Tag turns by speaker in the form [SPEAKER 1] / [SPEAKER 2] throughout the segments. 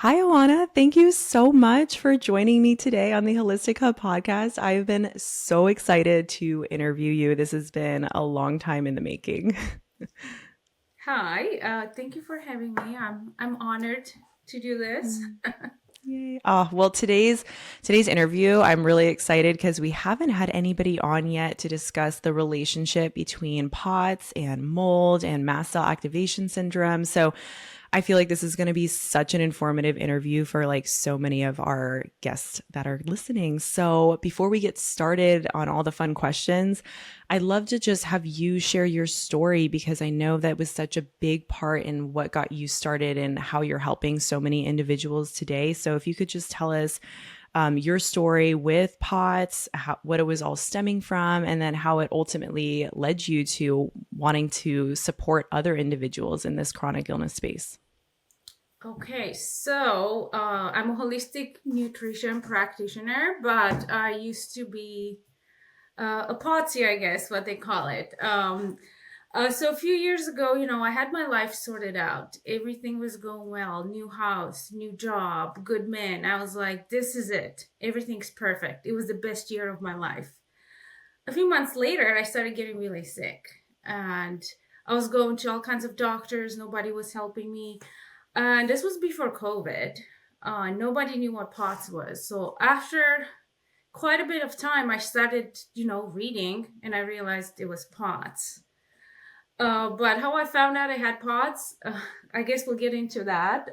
[SPEAKER 1] Hi, Oana. Thank you so much for joining me today on the Holistic Hub podcast. I've been so excited to interview you. This has been a long time in the making.
[SPEAKER 2] Hi, thank you for having me. I'm honored to do this.
[SPEAKER 1] Yay. Well, today's interview, I'm really excited because we haven't had anybody on yet to discuss the relationship between POTS and mold and mast cell activation syndrome. So I feel like this is going to be such an informative interview for like so many of our guests that are listening. So before we get started on all the fun questions, I'd love to just have you share your story because I know that was such a big part in what got you started and how you're helping so many individuals today. So if you could just tell us your story with POTS, what it was all stemming from, and then how it ultimately led you to wanting to support other individuals in this chronic illness space.
[SPEAKER 2] Okay, so I'm a holistic nutrition practitioner, but I used to be a potsy, I guess, what they call it. So a few years ago, I had my life sorted out. Everything was going well. New house, new job, good man. I was like, this is it. Everything's perfect. It was the best year of my life. A few months later, I started getting really sick. And I was going to all kinds of doctors. Nobody was helping me. And this was before COVID. Nobody knew what POTS was. So after quite a bit of time, I started, reading and I realized it was POTS. But how I found out I had POTS, I guess we'll get into that.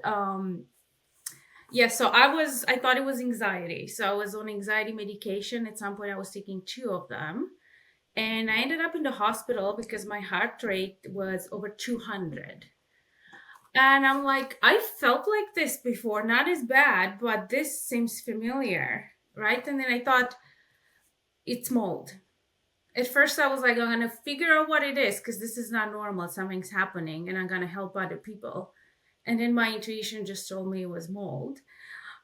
[SPEAKER 2] Yeah, so I thought it was anxiety. So I was on anxiety medication. At some point, I was taking two of them. And I ended up in the hospital because my heart rate was over 200. And I'm like, I felt like this before, not as bad, but this seems familiar, right? And then I thought, it's mold. At first, I was like, I'm going to figure out what it is because this is not normal. Something's happening and I'm going to help other people. And then my intuition just told me it was mold.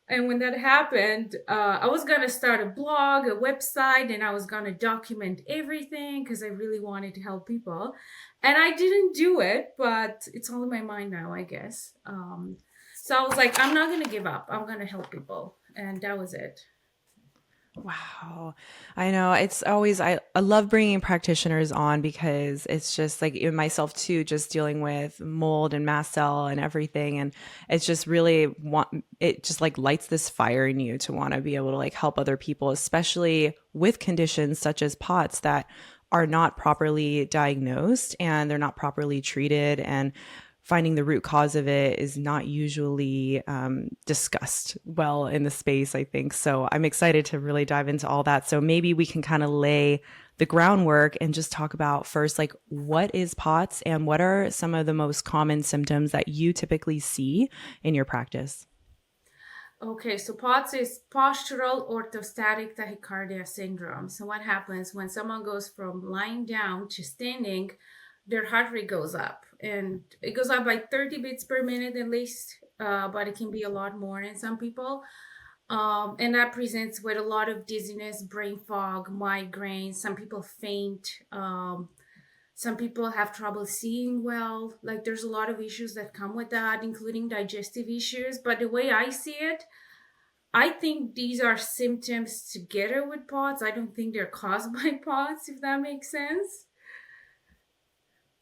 [SPEAKER 2] And when that happened, I was going to start a blog, a website, and I was going to document everything because I really wanted to help people. And I didn't do it, but it's all in my mind now, I guess. So I was like, I'm not going to give up. I'm going to help people. And that was it.
[SPEAKER 1] Wow. I know it's always, I love bringing practitioners on because it's just like in myself too, just dealing with mold and mast cell and everything. And it's just really it just like lights this fire in you to want to be able to like help other people, especially with conditions such as POTS that are not properly diagnosed and they're not properly treated. And finding the root cause of it is not usually discussed well in the space, I think. So I'm excited to really dive into all that. So maybe we can kind of lay the groundwork and just talk about first, like, what is POTS and what are some of the most common symptoms that you typically see in your practice?
[SPEAKER 2] Okay, so POTS is postural orthostatic tachycardia syndrome. So what happens when someone goes from lying down to standing, their heart rate goes up, and it goes up by 30 beats per minute at least, but it can be a lot more in some people. And that presents with a lot of dizziness, brain fog, migraines. Some people faint. Some people have trouble seeing well. Like there's a lot of issues that come with that, including digestive issues. But the way I see it, I think these are symptoms together with POTS. I don't think they're caused by POTS, if that makes sense.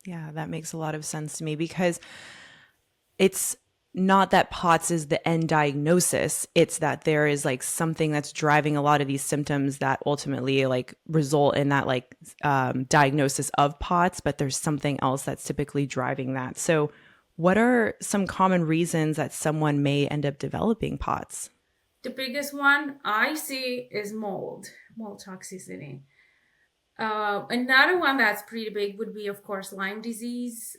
[SPEAKER 1] Yeah, that makes a lot of sense to me because it's not that POTS is the end diagnosis. It's that there is like something that's driving a lot of these symptoms that ultimately like result in that like diagnosis of POTS, but there's something else that's typically driving that. So, what are some common reasons that someone may end up developing POTS?
[SPEAKER 2] The biggest one I see is mold toxicity. Another one that's pretty big would be, of course, Lyme disease.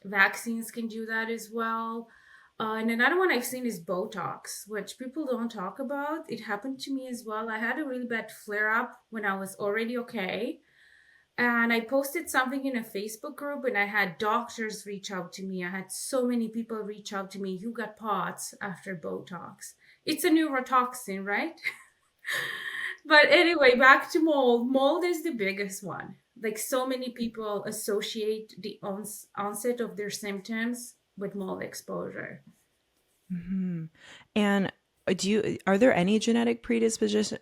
[SPEAKER 2] Vaccines can do that as well. And another one I've seen is Botox, which people don't talk about. It happened to me as well. I had a really bad flare up when I was already okay. And I posted something in a Facebook group, and I had doctors reach out to me. I had so many people reach out to me who got POTS after Botox. It's a neurotoxin, right? But anyway, back to mold. Mold is the biggest one. Like so many people associate the onset of their symptoms with mold exposure.
[SPEAKER 1] Mhm. And are there any genetic predispositions?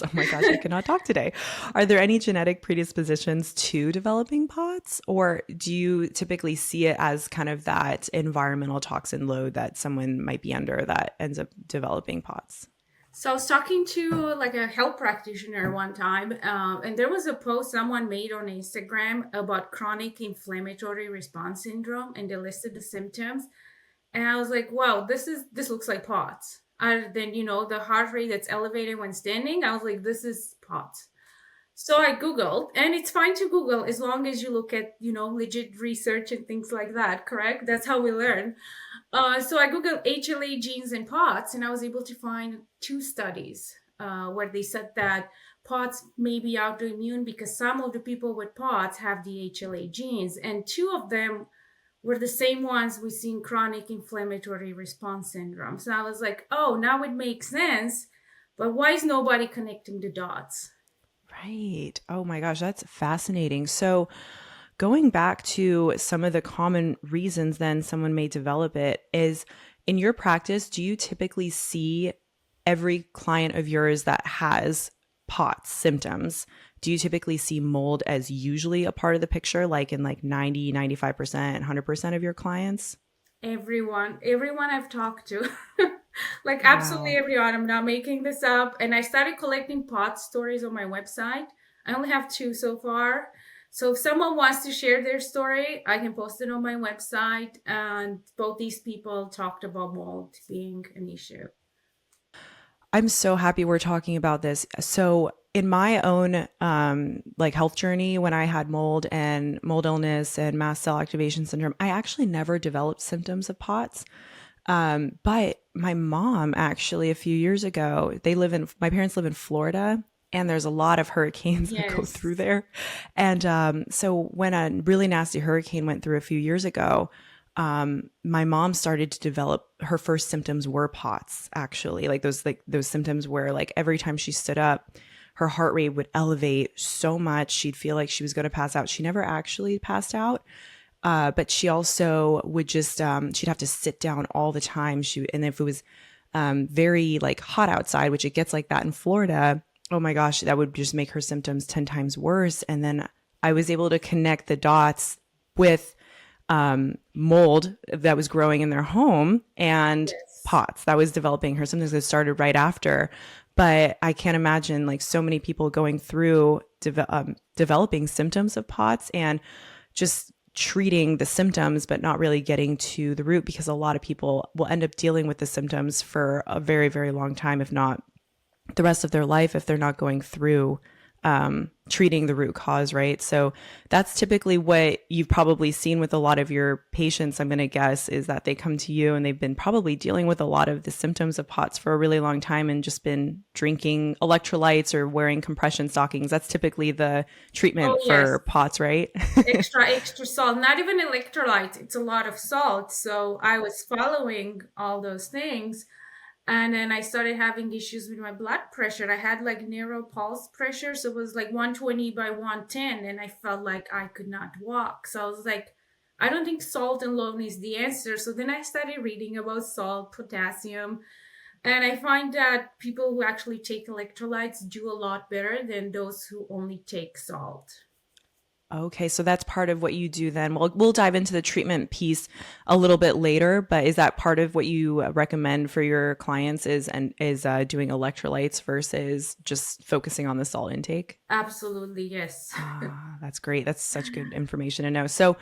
[SPEAKER 1] Oh my gosh, I cannot talk today. Are there any genetic predispositions to developing POTS, or do you typically see it as kind of that environmental toxin load that someone might be under that ends up developing POTS?
[SPEAKER 2] So I was talking to like a health practitioner one time, and there was a post someone made on Instagram about chronic inflammatory response syndrome, and they listed the symptoms. And I was like, wow, this looks like POTS. Other than the heart rate that's elevated when standing, I was like, this is POTS. So I Googled, and it's fine to Google as long as you look at legit research and things like that. Correct? That's how we learn. So I Googled HLA genes in POTS, and I was able to find two studies where they said that POTS may be autoimmune because some of the people with POTS have the HLA genes, and two of them were the same ones we see in chronic inflammatory response syndrome. So I was like, oh, now it makes sense, but why is nobody connecting the dots?
[SPEAKER 1] Right. Oh my gosh, that's fascinating. So, going back to some of the common reasons then someone may develop it is in your practice, do you typically see every client of yours that has POTS symptoms? Do you typically see mold as usually a part of the picture, like in like 90, 95%, 100% of your clients?
[SPEAKER 2] Everyone I've talked to, like absolutely
[SPEAKER 1] Wow.
[SPEAKER 2] everyone. I'm not making this up. And I started collecting pot stories on my website. I only have two so far. So if someone wants to share their story, I can post it on my website. And both these people talked about mold being an issue.
[SPEAKER 1] I'm so happy we're talking about this. So, in my own like health journey, when I had mold illness and mast cell activation syndrome, I actually never developed symptoms of POTS. But my mom actually a few years ago, my parents live in Florida, and there's a lot of hurricanes that go through
[SPEAKER 2] Yes.
[SPEAKER 1] there. And so when a really nasty hurricane went through a few years ago, my mom started to develop her first symptoms were POTS, actually, like those symptoms where like every time she stood up, her heart rate would elevate so much she'd feel like she was going to pass out. She never actually passed out, but she also would just she'd have to sit down all the time. And if it was very like hot outside, which it gets like that in Florida, oh my gosh, that would just make her symptoms 10 times worse. And then I was able to connect the dots with mold that was growing in their home and
[SPEAKER 2] Yes.
[SPEAKER 1] POTS that was developing her symptoms that started right after. But I can't imagine like so many people going through developing symptoms of POTS and just treating the symptoms, but not really getting to the root, because a lot of people will end up dealing with the symptoms for a very, very long time, if not the rest of their life, if they're not going through treating the root cause, right? So that's typically what you've probably seen with a lot of your patients, I'm going to guess, is that they come to you and they've been probably dealing with a lot of the symptoms of POTS for a really long time and just been drinking electrolytes or wearing compression stockings. That's typically the
[SPEAKER 2] Oh,
[SPEAKER 1] treatment
[SPEAKER 2] yes.
[SPEAKER 1] for POTS, right?
[SPEAKER 2] Extra salt, not even electrolytes. It's a lot of salt. So I was following all those things. And then I started having issues with my blood pressure. I had like narrow pulse pressure. So it was like 120 by 110. And I felt like I could not walk. So I was like, I don't think salt alone is the answer. So then I started reading about salt, potassium. And I find that people who actually take electrolytes do a lot better than those who only take salt.
[SPEAKER 1] Okay, so that's part of what you do then. We'll dive into the treatment piece a little bit later, but is that part of what you recommend for your clients is doing electrolytes versus just focusing on the salt intake?
[SPEAKER 2] Absolutely, yes.
[SPEAKER 1] Ah, that's great. That's such good information to know. So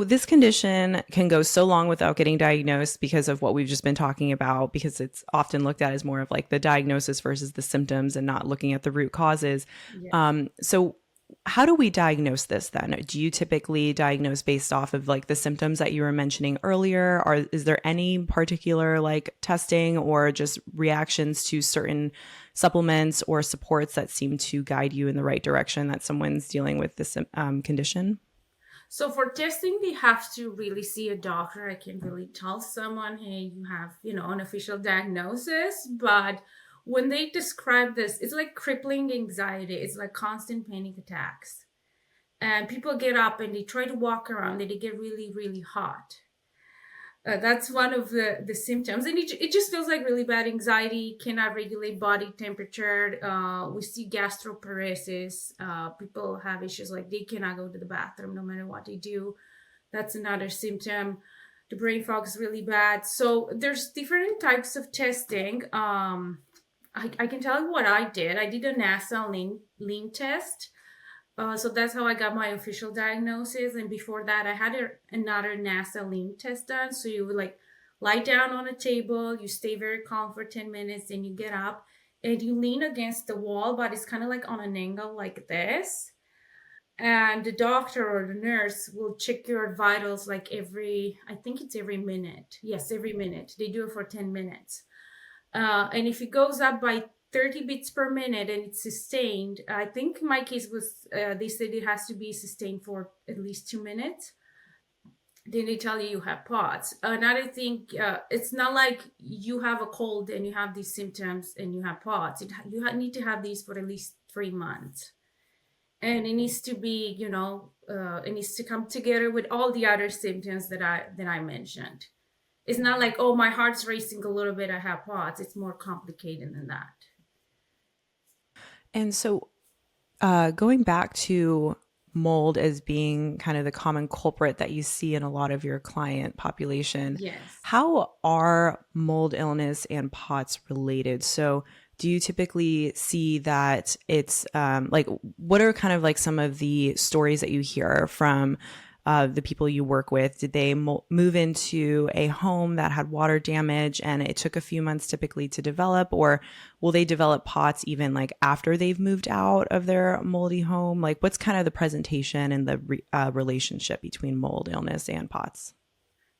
[SPEAKER 1] this condition can go so long without getting diagnosed because of what we've just been talking about, because it's often looked at as more of like the diagnosis versus the symptoms and not looking at the root causes.
[SPEAKER 2] Yes.
[SPEAKER 1] So how do we diagnose this then? Do you typically diagnose based off of like the symptoms that you were mentioning earlier? Or is there any particular like testing or just reactions to certain supplements or supports that seem to guide you in the right direction that someone's dealing with this condition?
[SPEAKER 2] So for testing, they have to really see a doctor. I can really tell someone, hey, you have, an official diagnosis. But when they describe this, it's like crippling anxiety. It's like constant panic attacks. And people get up and they try to walk around and they get really, really hot. That's one of the symptoms, and it just feels like really bad anxiety, cannot regulate body temperature. We see gastroparesis. People have issues like they cannot go to the bathroom no matter what they do. That's another symptom. The brain fog is really bad. So there's different types of testing. I can tell you what I did. I did a NASA lean test. So that's how I got my official diagnosis. And before that, I had another NASA lean test done. So you would like lie down on a table, you stay very calm for 10 minutes, then you get up and you lean against the wall, but it's kind of like on an angle like this. And the doctor or the nurse will check your vitals like I think it's every minute. Yes, every minute. They do it for 10 minutes. And if it goes up by 30 beats per minute and it's sustained, I think my case was, they said it has to be sustained for at least 2 minutes. Then they tell you have POTS. Another thing, it's not like you have a cold and you have these symptoms and you have POTS. Need to have these for at least 3 months. And it needs to be, it needs to come together with all the other symptoms that I mentioned. It's not like, oh, my heart's racing a little bit, I have POTS. It's more complicated than that.
[SPEAKER 1] And so going back to mold as being kind of the common culprit that you see in a lot of your client population,
[SPEAKER 2] Yes.
[SPEAKER 1] How are mold illness and POTS related? So do you typically see that it's like, what are kind of like some of the stories that you hear from the people you work with? Did they move into a home that had water damage and it took a few months typically to develop, or will they develop POTS even like after they've moved out of their moldy home? Like what's kind of the presentation and the relationship between mold illness and POTS?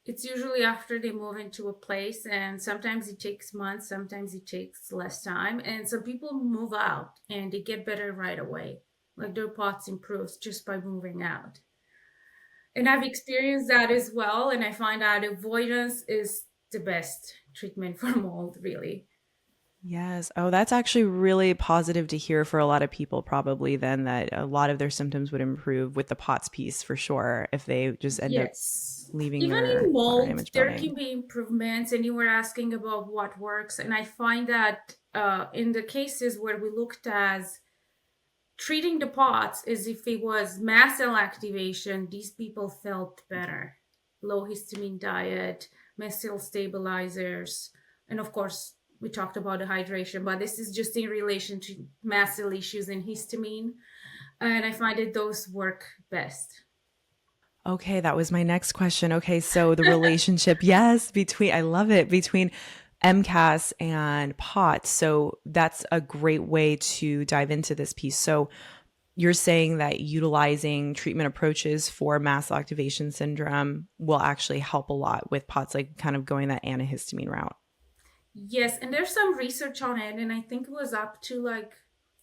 [SPEAKER 2] It's usually after they move into a place, and sometimes it takes months, sometimes it takes less time. And some people move out and they get better right away. Like their POTS improves just by moving out. And I've experienced that as well. And I find that avoidance is the best treatment for mold, really.
[SPEAKER 1] Yes. Oh, that's actually really positive to hear for a lot of people, probably then that a lot of their symptoms would improve with the POTS piece for sure if they just end up
[SPEAKER 2] Yes.
[SPEAKER 1] leaving
[SPEAKER 2] Even
[SPEAKER 1] their
[SPEAKER 2] in
[SPEAKER 1] water
[SPEAKER 2] mold,
[SPEAKER 1] damage
[SPEAKER 2] there
[SPEAKER 1] building.
[SPEAKER 2] can be improvements, and you were asking about what works. And I find that in the cases where we looked as treating the POTS as if it was mast cell activation, these people felt better. Low histamine diet, mast cell stabilizers, and of course, we talked about the hydration, but this is just in relation to mast cell issues and histamine. And I find that those work best.
[SPEAKER 1] Okay, that was my next question. Okay, so the relationship, yes, I love it, between MCAS and POTS. So that's a great way to dive into this piece. So you're saying that utilizing treatment approaches for mast cell activation syndrome will actually help a lot with POTS, like kind of going that antihistamine route.
[SPEAKER 2] Yes, and there's some research on it, and I think it was up to like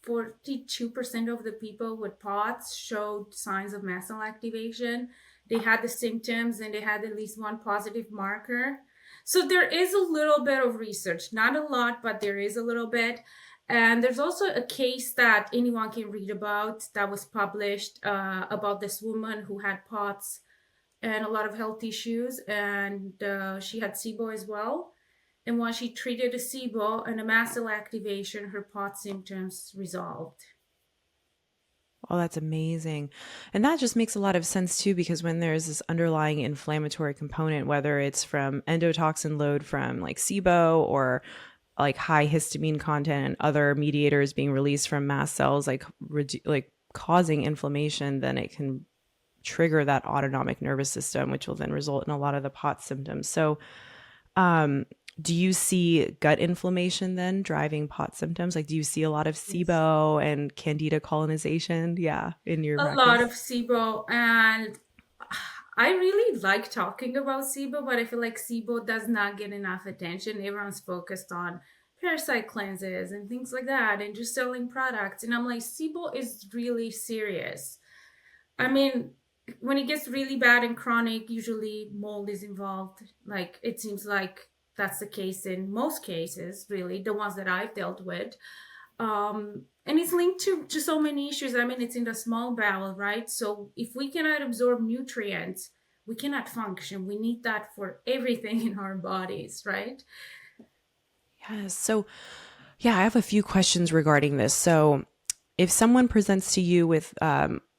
[SPEAKER 2] 42% of the people with POTS showed signs of mast cell activation. They had the symptoms and they had at least one positive marker. So there is a little bit of research, not a lot, but there is a little bit. And there's also a case that anyone can read about that was published about this woman who had POTS and a lot of health issues, and she had SIBO as well. And once she treated a SIBO and a mast cell activation, her POTS symptoms resolved.
[SPEAKER 1] Oh, that's amazing. And that just makes a lot of sense too, because when there's this underlying inflammatory component, whether it's from endotoxin load from like SIBO or like high histamine content and other mediators being released from mast cells, like causing inflammation, then it can trigger that autonomic nervous system, which will then result in a lot of the POTS symptoms. So, do you see gut inflammation then driving POTS symptoms? Like, do you see a lot of
[SPEAKER 2] Yes.
[SPEAKER 1] SIBO and candida colonization? Yeah, in your
[SPEAKER 2] A lot of
[SPEAKER 1] practice.
[SPEAKER 2] SIBO, and I really like talking about SIBO, but I feel like SIBO does not get enough attention. Everyone's focused on parasite cleanses and things like that and just selling products. And I'm like, SIBO is really serious. I mean, when it gets really bad and chronic, usually mold is involved. Like it seems like that's the case in most cases, really, the ones that I've dealt with. And it's linked to so many issues. I mean, it's in the small bowel, right? So if we cannot absorb nutrients, we cannot function. We need that for everything in our bodies, right?
[SPEAKER 1] Yes. So, yeah, I have a few questions regarding this. So, if someone presents to you with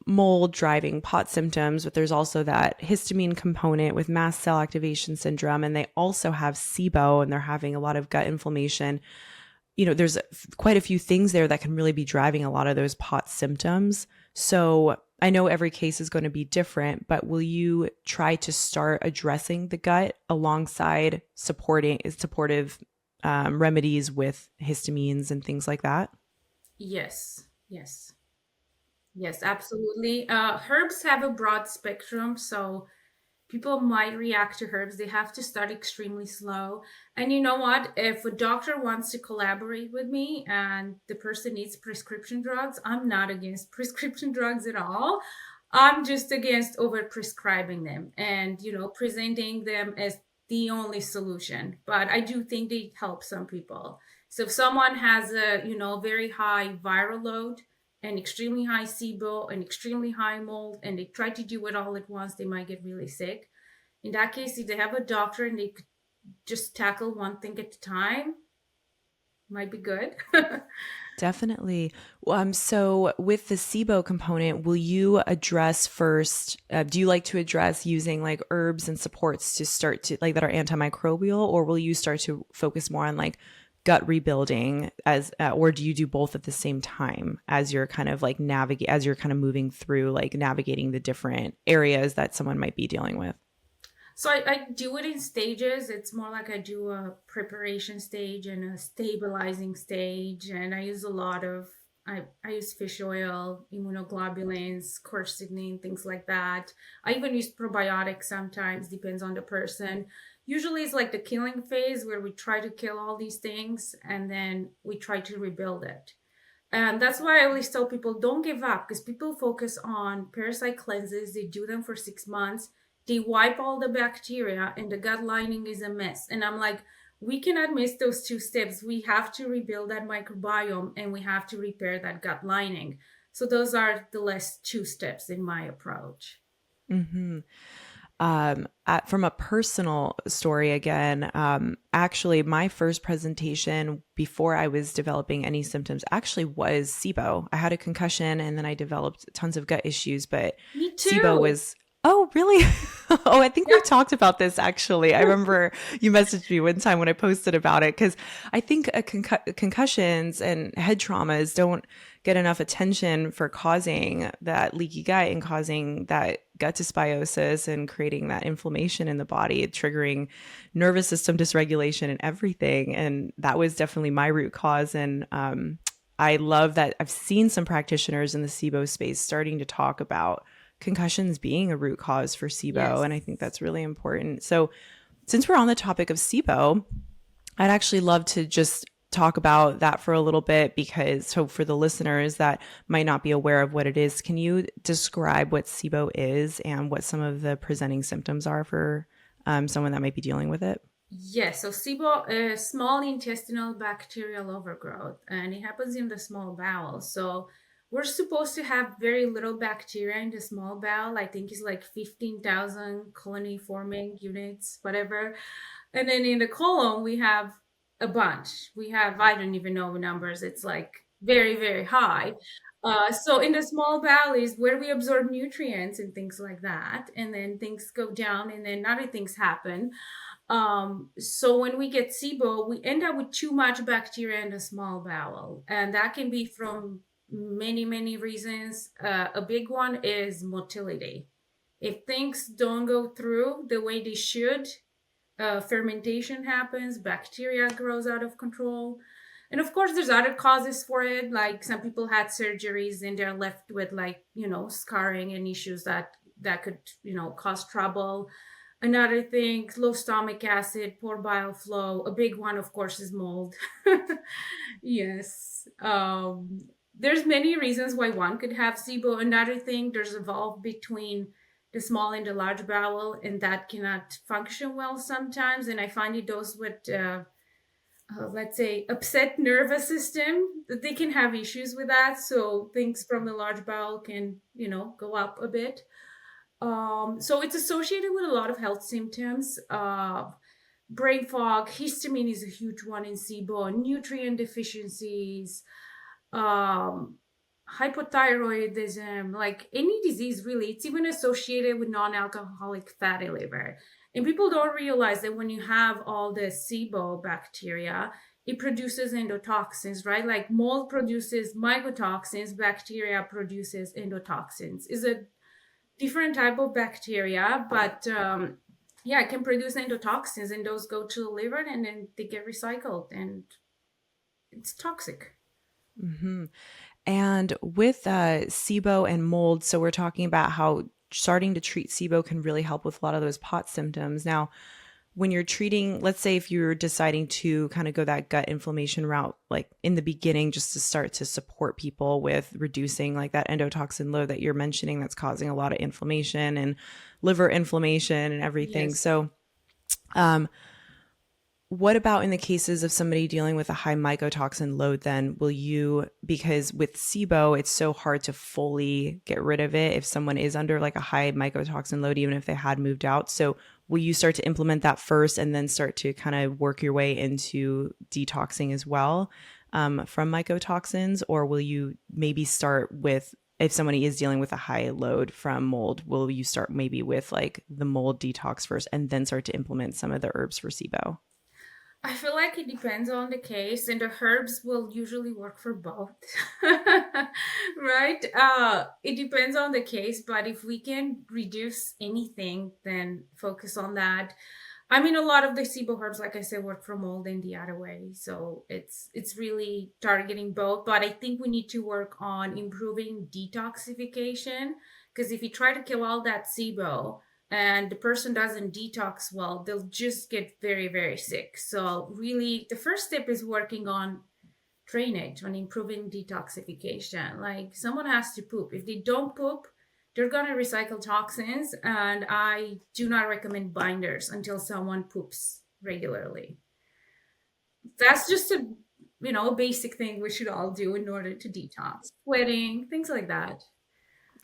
[SPEAKER 1] mold driving pot symptoms, but there's also that histamine component with mast cell activation syndrome, and they also have SIBO and they're having a lot of gut inflammation, there's quite a few things there that can really be driving a lot of those pot symptoms. So I know every case is going to be different, but will you try to start addressing the gut alongside supportive remedies with histamines and things like that?
[SPEAKER 2] Yes, yes. Yes, absolutely. Herbs have a broad spectrum, so people might react to herbs. They have to start extremely slow. And you know what? If a doctor wants to collaborate with me and the person needs prescription drugs, I'm not against prescription drugs at all. I'm just against over prescribing them and, presenting them as the only solution. But I do think they help some people. So if someone has a, very high viral load, an extremely high SIBO, an extremely high mold, and they try to do it all at once, they might get really sick. In that case, if they have a doctor and they could just tackle one thing at a time, might be good.
[SPEAKER 1] Definitely. So with the SIBO component, will you address first? Do you like to address using like herbs and supports to start to like that are antimicrobial, or will you start to focus more on like gut rebuilding or do you do both at the same time as you're kind of like as you're kind of moving through like navigating the different areas that someone might be dealing with?
[SPEAKER 2] So I do it in stages. It's more like I do a preparation stage and a stabilizing stage. And I use a lot of, I use fish oil, immunoglobulins, quercetin, things like that. I even use probiotics sometimes, depends on the person. Usually it's like the killing phase where we try to kill all these things and then we try to rebuild it. And that's why I always tell people don't give up because people focus on parasite cleanses. They do them for 6 months. They wipe all the bacteria and the gut lining is a mess. And I'm like, we cannot miss those two steps. We have to rebuild that microbiome and we have to repair that gut lining. So those are the last two steps in my approach.
[SPEAKER 1] Mm-hmm. From a personal story again, actually, my first presentation before I was developing any symptoms actually was SIBO. I had a concussion and then I developed tons of gut issues, but
[SPEAKER 2] Me
[SPEAKER 1] SIBO
[SPEAKER 2] too.
[SPEAKER 1] was, oh, really? Oh, I think
[SPEAKER 2] Yeah.
[SPEAKER 1] we've talked about this actually. I remember you messaged me one time when I posted about it because I think concussions and head traumas don't get enough attention for causing that leaky gut and causing that gut dysbiosis and creating that inflammation in the body, triggering nervous system dysregulation and everything. And that was definitely my root cause. And I love that I've seen some practitioners in the SIBO space starting to talk about concussions being a root cause for SIBO.
[SPEAKER 2] Yes.
[SPEAKER 1] And I think that's really important. So, since we're on the topic of SIBO, I'd actually love to just talk about that for a little bit because so for the listeners that might not be aware of what it is, can you describe what SIBO is and what some of the presenting symptoms are for someone that might be dealing with it?
[SPEAKER 2] Yes, so SIBO is small intestinal bacterial overgrowth, and it happens in the small bowel. So we're supposed to have very little bacteria in the small bowel. I think it's like 15,000 colony forming units, whatever. And then in the colon, we have a bunch. We have, I don't even know the numbers. It's like very, very high. So in the small bowel is where we absorb nutrients and things like that. And then things go down and then other things happen. So when we get SIBO, we end up with too much bacteria in the small bowel, and that can be from many, many reasons. A big one is motility. If things don't go through the way they should, fermentation happens, bacteria grows out of control. And of course, there's other causes for it. Like some people had surgeries and they're left with like, scarring and issues that could, cause trouble. Another thing, low stomach acid, poor bile flow. A big one, of course, is mold. Yes. There's many reasons why one could have SIBO. Another thing, there's a valve between the small and the large bowel, and that cannot function well sometimes. And I find it those with, let's say, upset nervous system, that they can have issues with that. So things from the large bowel can, go up a bit. So it's associated with a lot of health symptoms. Brain fog, histamine is a huge one in SIBO, nutrient deficiencies, um, hypothyroidism, like any disease really. It's even associated with non-alcoholic fatty liver. And people don't realize that when you have all the SIBO bacteria, it produces endotoxins, right? Like mold produces mycotoxins, bacteria produces endotoxins. Is a different type of bacteria, but yeah, it can produce endotoxins, and those go to the liver, and then they get recycled, and it's toxic.
[SPEAKER 1] Hmm. And with SIBO and mold, so we're talking about how starting to treat SIBO can really help with a lot of those pot symptoms. Now, when you're treating, let's say if you're deciding to kind of go that gut inflammation route, like in the beginning, just to start to support people with reducing like that endotoxin load that you're mentioning that's causing a lot of inflammation and liver inflammation and everything.
[SPEAKER 2] Yes.
[SPEAKER 1] So, um, what about in the cases of somebody dealing with a high mycotoxin load then? Will you, because with SIBO, it's so hard to fully get rid of it if someone is under like a high mycotoxin load, even if they had moved out. So will you start to implement that first and then start to kind of work your way into detoxing as well from mycotoxins? Or will you maybe start with, if somebody is dealing with a high load from mold, will you start maybe with like the mold detox first and then start to implement some of the herbs for SIBO?
[SPEAKER 2] I feel like it depends on the case, and the herbs will usually work for both. Right? It depends on the case, but if we can reduce anything, then focus on that. I mean, a lot of the SIBO herbs, like I said, work for mold in the other way. So it's really targeting both. But I think we need to work on improving detoxification, because if you try to kill all that SIBO and the person doesn't detox well, they'll just get very, very sick. So really, the first step is working on drainage, on improving detoxification. Like someone has to poop. If they don't poop, they're going to recycle toxins. And I do not recommend binders until someone poops regularly. That's just a basic thing we should all do in order to detox. Sweating, things like that.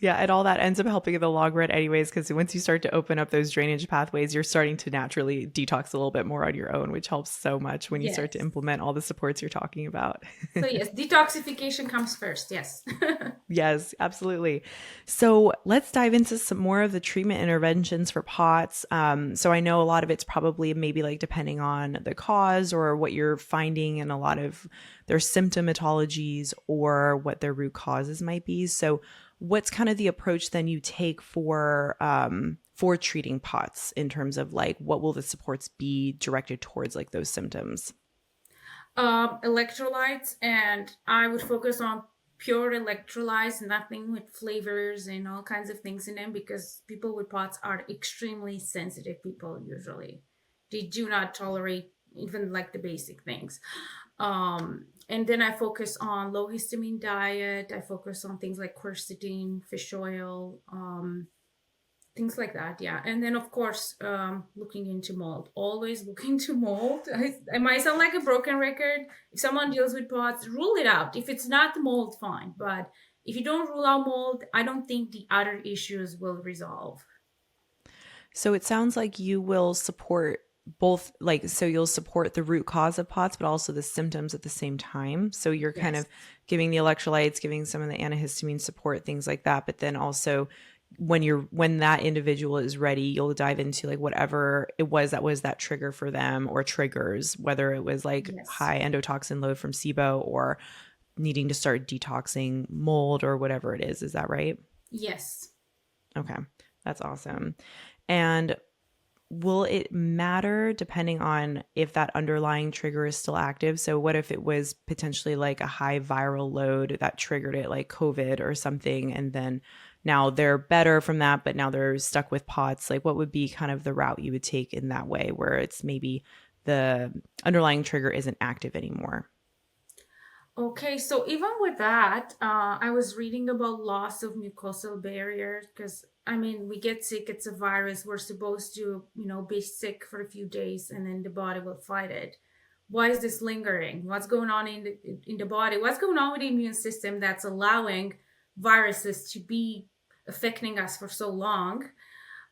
[SPEAKER 1] Yeah, and all that ends up helping in the long run anyways, because once you start to open up those drainage pathways, you're starting to naturally detox a little bit more on your own, which helps so much when you start to
[SPEAKER 2] Yes.
[SPEAKER 1] implement all the supports you're talking about.
[SPEAKER 2] So yes, detoxification comes first. Yes.
[SPEAKER 1] Yes, absolutely. So let's dive into some more of the treatment interventions for POTS. So I know a lot of it's probably maybe like depending on the cause or what you're finding in a lot of their symptomatologies or what their root causes might be. So what's kind of the approach then you take for treating POTS in terms of like what will the supports be directed towards like those symptoms?
[SPEAKER 2] Electrolytes, and I would focus on pure electrolytes, nothing with flavors and all kinds of things in them, because people with POTS are extremely sensitive people usually. They do not tolerate even like the basic things. And then I focus on low histamine diet. I focus on things like quercetin, fish oil, things like that, yeah. And then of course, looking into mold, always look into mold. I might sound like a broken record. If someone deals with POTS, rule it out. If it's not the mold, fine, but if you don't rule out mold, I don't think the other issues will resolve.
[SPEAKER 1] So it sounds like you will support both, like, so you'll support the root cause of POTS, but also the symptoms at the same time. So you're kind
[SPEAKER 2] Yes.
[SPEAKER 1] of giving the electrolytes, giving some of the antihistamine support, things like that. But then also when that individual is ready, you'll dive into like whatever it was that trigger for them or triggers, whether it was like
[SPEAKER 2] Yes.
[SPEAKER 1] high endotoxin load from SIBO or needing to start detoxing mold or whatever it is. Is that right?
[SPEAKER 2] Yes.
[SPEAKER 1] Okay. That's awesome. And will it matter depending on if that underlying trigger is still active? So, what if it was potentially like a high viral load that triggered it, like COVID or something, and then now they're better from that, but now they're stuck with POTS? Like, what would be kind of the route you would take in that way where it's maybe the underlying trigger isn't active anymore?
[SPEAKER 2] Okay, so even with that, I was reading about loss of mucosal barrier, because I mean, we get sick, it's a virus. We're supposed to be sick for a few days and then the body will fight it. Why is this lingering? What's going on in the body? What's going on with the immune system that's allowing viruses to be affecting us for so long.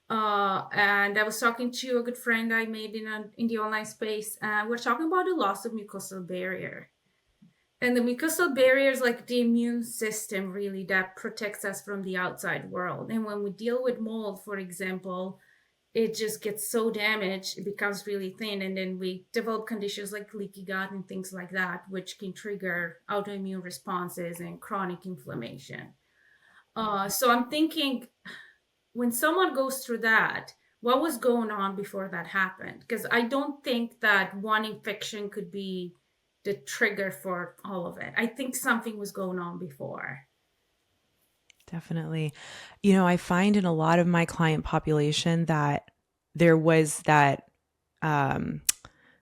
[SPEAKER 2] And I was talking to a good friend I made in the online space, and we're talking about the loss of mucosal barrier. And the mucosal barrier is like the immune system, really, that protects us from the outside world. And when we deal with mold, for example, it just gets so damaged, it becomes really thin, and then we develop conditions like leaky gut and things like that, which can trigger autoimmune responses and chronic inflammation. So I'm thinking, when someone goes through that, what was going on before that happened? Because I don't think that one infection could be the trigger for all of it. I think something was going on before.
[SPEAKER 1] Definitely. You know, I find in a lot of my client population that there was that um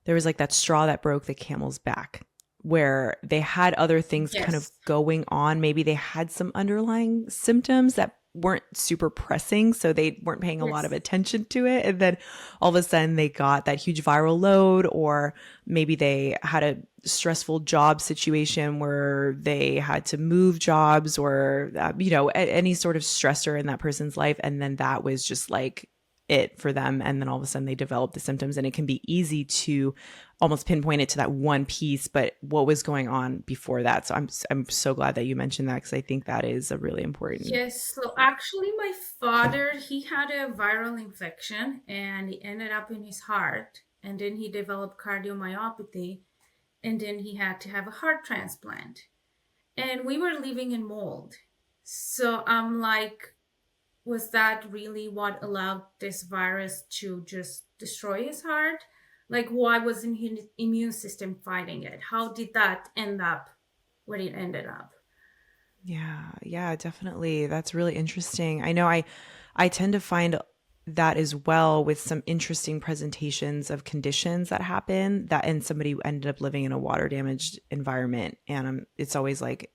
[SPEAKER 1] there was like that straw that broke the camel's back, where they had other things kind of
[SPEAKER 2] Yes.
[SPEAKER 1] going on. Maybe they had some underlying symptoms that weren't super pressing, so they weren't paying a lot of
[SPEAKER 2] Yes.
[SPEAKER 1] attention to it. And then all of a sudden they got that huge viral load, or maybe they had a stressful job situation where they had to move jobs, or, any sort of stressor in that person's life. And then that was just like it for them. And then all of a sudden they develop the symptoms, and it can be easy to almost pinpoint it to that one piece, but what was going on before that. So I'm so glad that you mentioned that, because I think that is a really important.
[SPEAKER 2] Yes, so actually, my father, he had a viral infection and it ended up in his heart. And then he developed cardiomyopathy, and then he had to have a heart transplant. And we were living in mold. So I'm like, was that really what allowed this virus to just destroy his heart? Like, why wasn't his immune system fighting it? How did that end up where it ended up?
[SPEAKER 1] Yeah, definitely. That's really interesting. I know I tend to find that as well, with some interesting presentations of conditions that happen, that and somebody ended up living in a water damaged environment. And it's always like,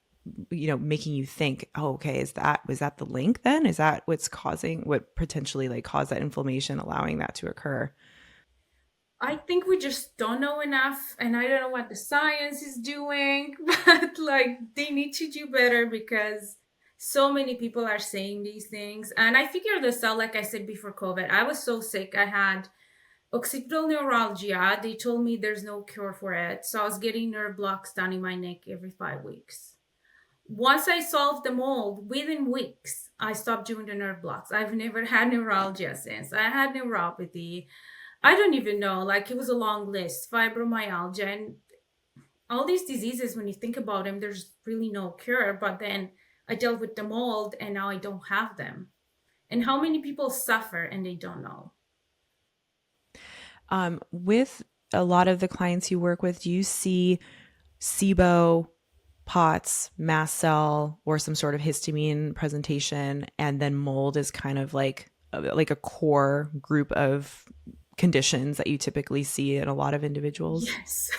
[SPEAKER 1] making you think, oh, okay, was that the link then? Is that what potentially like caused that inflammation, allowing that to occur?
[SPEAKER 2] I think we just don't know enough, and I don't know what the science is doing, but like they need to do better because so many people are saying these things. And I figured this out, like I said before COVID. I was so sick. I had occipital neuralgia. They told me there's no cure for it. So I was getting nerve blocks down in my neck every 5 weeks. Once I solved the mold, within weeks, I stopped doing the nerve blocks. I've never had neuralgia since. I had neuropathy. I don't even know. Like it was a long list, fibromyalgia, and all these diseases. When you think about them, there's really no cure. But then I dealt with the mold, and now I don't have them. And how many people suffer and they don't know?
[SPEAKER 1] With a lot of the clients you work with, do you see SIBO, POTS, mast cell, or some sort of histamine presentation, and then mold is kind of like a core group of conditions that you typically see in a lot of individuals?
[SPEAKER 2] Yes.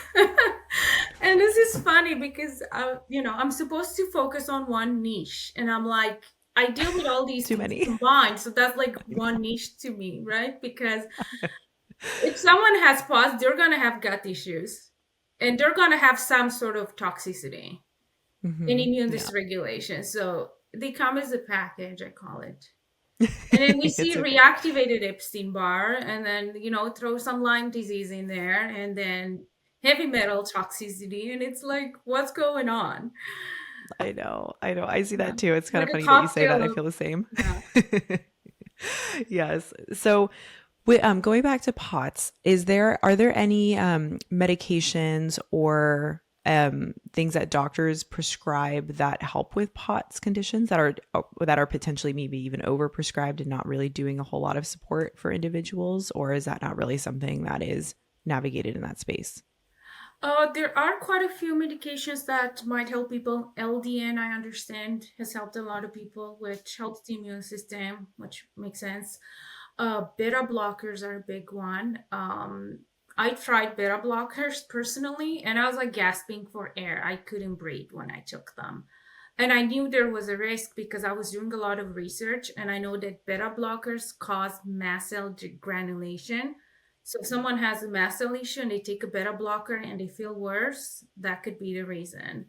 [SPEAKER 2] And this is funny because I'm supposed to focus on one niche, and I'm like, I deal with all these
[SPEAKER 1] Too
[SPEAKER 2] things
[SPEAKER 1] many.
[SPEAKER 2] combined, so that's like one niche to me, right? Because if someone has POTS, they're gonna have gut issues, and they're gonna have some sort of toxicity and immune
[SPEAKER 1] Yeah.
[SPEAKER 2] dysregulation. So they come as a package, I call it. And then we see
[SPEAKER 1] It's okay.
[SPEAKER 2] reactivated Epstein Barr, and then throw some Lyme disease in there, and then heavy metal toxicity, and it's like, what's going on?
[SPEAKER 1] I know. I know. I see
[SPEAKER 2] Yeah,
[SPEAKER 1] that too. It's kind
[SPEAKER 2] like
[SPEAKER 1] of
[SPEAKER 2] a
[SPEAKER 1] funny that you say that.
[SPEAKER 2] cocktail
[SPEAKER 1] I
[SPEAKER 2] of,
[SPEAKER 1] feel the same.
[SPEAKER 2] yeah.
[SPEAKER 1] Yes. So, going back to POTS, are there any medications or things that doctors prescribe that help with POTS conditions, that are potentially maybe even overprescribed and not really doing a whole lot of support for individuals, or is that not really something that is navigated in that space?
[SPEAKER 2] There are quite a few medications that might help people. LDN, I understand, has helped a lot of people, which helps the immune system, which makes sense. Beta blockers are a big one. I tried beta blockers personally, and I was like gasping for air. I couldn't breathe when I took them. And I knew there was a risk because I was doing a lot of research, and I know that beta blockers cause mast cell degranulation. So if someone has a mast cell issue and they take a beta blocker and they feel worse, that could be the reason.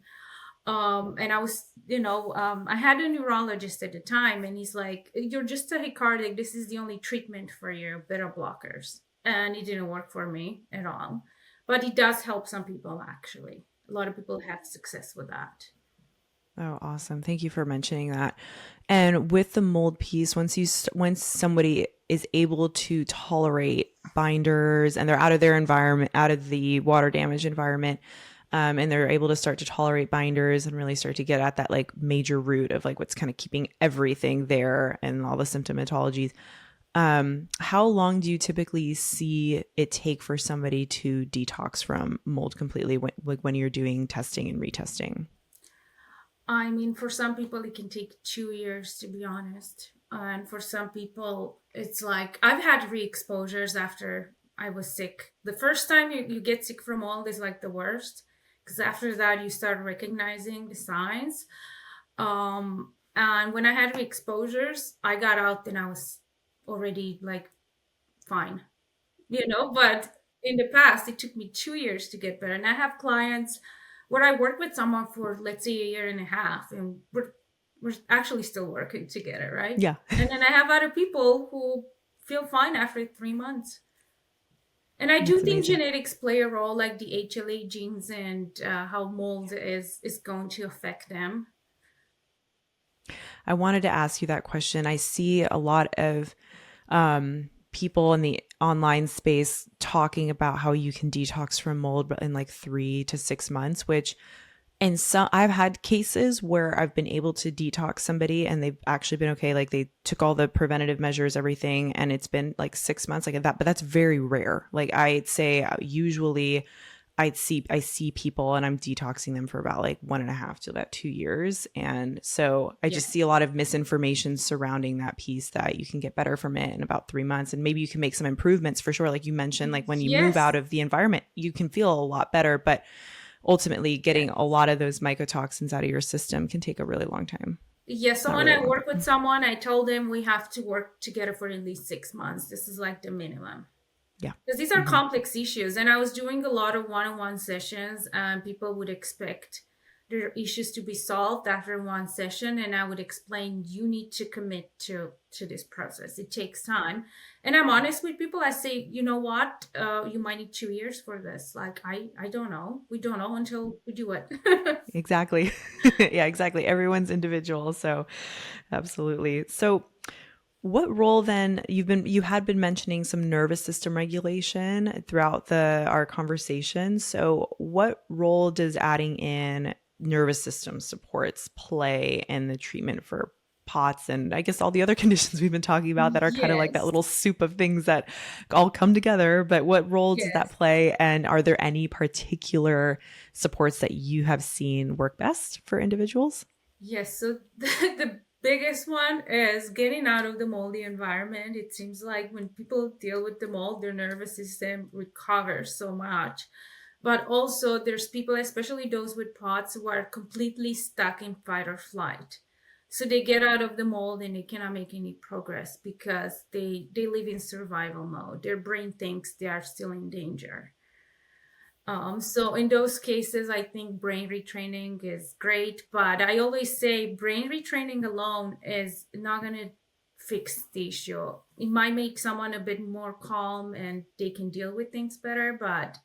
[SPEAKER 2] And I was, I had a neurologist at the time, and he's like, "You're just tachycardic. This is the only treatment for your beta blockers." And it didn't work for me at all. But it does help some people, actually. A lot of people have success with that.
[SPEAKER 1] Oh, awesome. Thank you for mentioning that. And with the mold piece, once somebody is able to tolerate binders and they're out of their environment, out of the water damage environment, and they're able to start to tolerate binders and really start to get at that like major root of like what's kind of keeping everything there and all the symptomatologies. How long do you typically see it take for somebody to detox from mold completely when you're doing testing and retesting?
[SPEAKER 2] I mean, for some people, it can take 2 years, to be honest. And for some people, it's like I've had re exposures after I was sick. The first time you get sick from mold is like the worst, because after that, you start recognizing the signs. And when I had re exposures, I got out and I was already like fine, but in the past, it took me 2 years to get better. And I have clients where I work with someone for, let's say, a year and a half, and we're actually still working together, right?
[SPEAKER 1] Yeah.
[SPEAKER 2] And then I have other people who feel fine after 3 months. And I do
[SPEAKER 1] That's
[SPEAKER 2] think
[SPEAKER 1] amazing.
[SPEAKER 2] genetics play a role, like the HLA genes and how mold is going to affect them.
[SPEAKER 1] I wanted to ask you that question. I see a lot of people in the online space talking about how you can detox from mold in like 3 to 6 months, which and so I've had cases where I've been able to detox somebody and they've actually been okay. Like they took all the preventative measures, everything, and it's been like 6 months like that. But that's very rare. Like I'd say usually I see people and I'm detoxing them for about like 1.5 to about 2 years. And so I just see a
[SPEAKER 2] Yes.
[SPEAKER 1] lot of misinformation surrounding that piece that you can get better from it in about 3 months. And maybe you can make some improvements for sure. Like you mentioned, like when you move out
[SPEAKER 2] Yes.
[SPEAKER 1] of the environment, you can feel a lot better. But ultimately getting a
[SPEAKER 2] Yes.
[SPEAKER 1] lot of those mycotoxins out of your system can take a really long time.
[SPEAKER 2] Yes. So
[SPEAKER 1] Not
[SPEAKER 2] when
[SPEAKER 1] really
[SPEAKER 2] I
[SPEAKER 1] long
[SPEAKER 2] work with
[SPEAKER 1] time.
[SPEAKER 2] someone, I told them we have to work together for at least 6 months. This is like the minimum.
[SPEAKER 1] Yeah.
[SPEAKER 2] Because these are
[SPEAKER 1] Mm-hmm.
[SPEAKER 2] complex issues, and I was doing a lot of one-on-one sessions, and people would expect their issues to be solved after one session, and I would explain you need to commit to this process. It takes time, and I'm honest with people. I say, you know what, you might need 2 years for this. Like I don't know. We don't know until we do it.
[SPEAKER 1] Exactly. Yeah, exactly. Everyone's individual. So absolutely. So what role then you had been mentioning some nervous system regulation throughout the our conversation. So what role does adding in nervous system supports play in the treatment for POTS and I guess all the other conditions we've been talking about that are kind of like that
[SPEAKER 2] Yes.
[SPEAKER 1] little soup of things that all come together, but what role does that
[SPEAKER 2] Yes.
[SPEAKER 1] play and are there any particular supports that you have seen work best for individuals?
[SPEAKER 2] Yes, so the biggest one is getting out of the moldy environment. It seems like when people deal with the mold, their nervous system recovers so much. But also, there's people, especially those with POTS, who are completely stuck in fight or flight. So they get out of the mold and they cannot make any progress because they live in survival mode. Their brain thinks they are still in danger. So in those cases, I think brain retraining is great, but I always say brain retraining alone is not going to fix the issue. It might make someone a bit more calm and they can deal with things better, but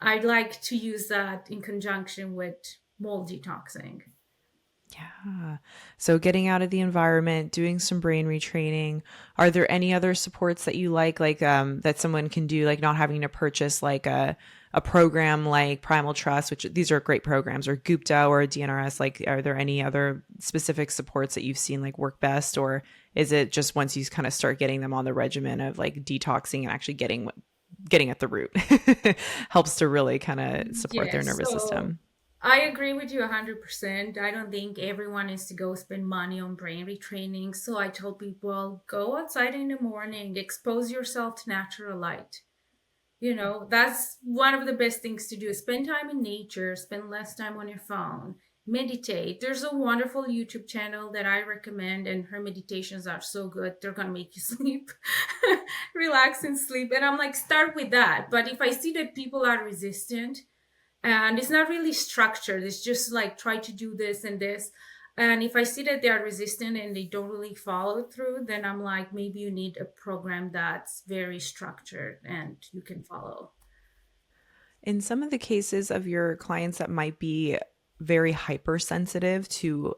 [SPEAKER 2] I'd like to use that in conjunction with mold detoxing.
[SPEAKER 1] Yeah. So getting out of the environment, doing some brain retraining. Are there any other supports that you like that someone can do, like not having to purchase like a program like Primal Trust, which these are great programs, or Gupta or DNRS? Like, are there any other specific supports that you've seen like work best, or is it just once you kind of start getting them on the regimen of like detoxing and actually getting at the root helps to really kind of support their
[SPEAKER 2] Yes,
[SPEAKER 1] nervous
[SPEAKER 2] so
[SPEAKER 1] system?
[SPEAKER 2] I agree with you 100%. I don't think everyone needs to go spend money on brain retraining. So I told people go outside in the morning, expose yourself to natural light. That's one of the best things to do. Spend time in nature, spend less time on your phone, meditate. There's a wonderful YouTube channel that I recommend, and her meditations are so good. They're going to make you sleep, relax, and sleep. And I'm like, start with that. But if I see that people are resistant, And it's not really structured. It's just like try to do this and this. And if I see that they are resistant and they don't really follow through, then I'm like, maybe you need a program that's very structured and you can follow.
[SPEAKER 1] In some of the cases of your clients that might be very hypersensitive to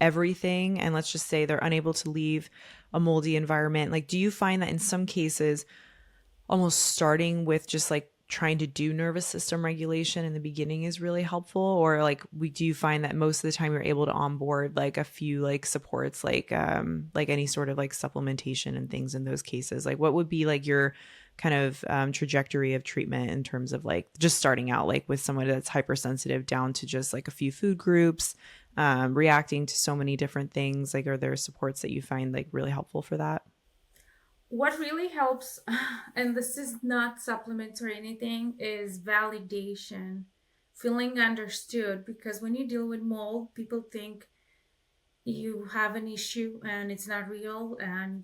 [SPEAKER 1] everything, and let's just say they're unable to leave a moldy environment, like, do you find that in some cases, almost starting with just like trying to do nervous system regulation in the beginning is really helpful? Or like, do you find that most of the time you're able to onboard like a few like supports, like any sort of like supplementation and things in those cases? Like, what would be like your kind of trajectory of treatment in terms of like just starting out like with someone that's hypersensitive down to just like a few food groups, reacting to so many different things? Like, are there supports that you find like really helpful for that?
[SPEAKER 2] What really helps, and this is not supplements or anything, is validation, feeling understood. Because when you deal with mold, people think you have an issue and it's not real. And,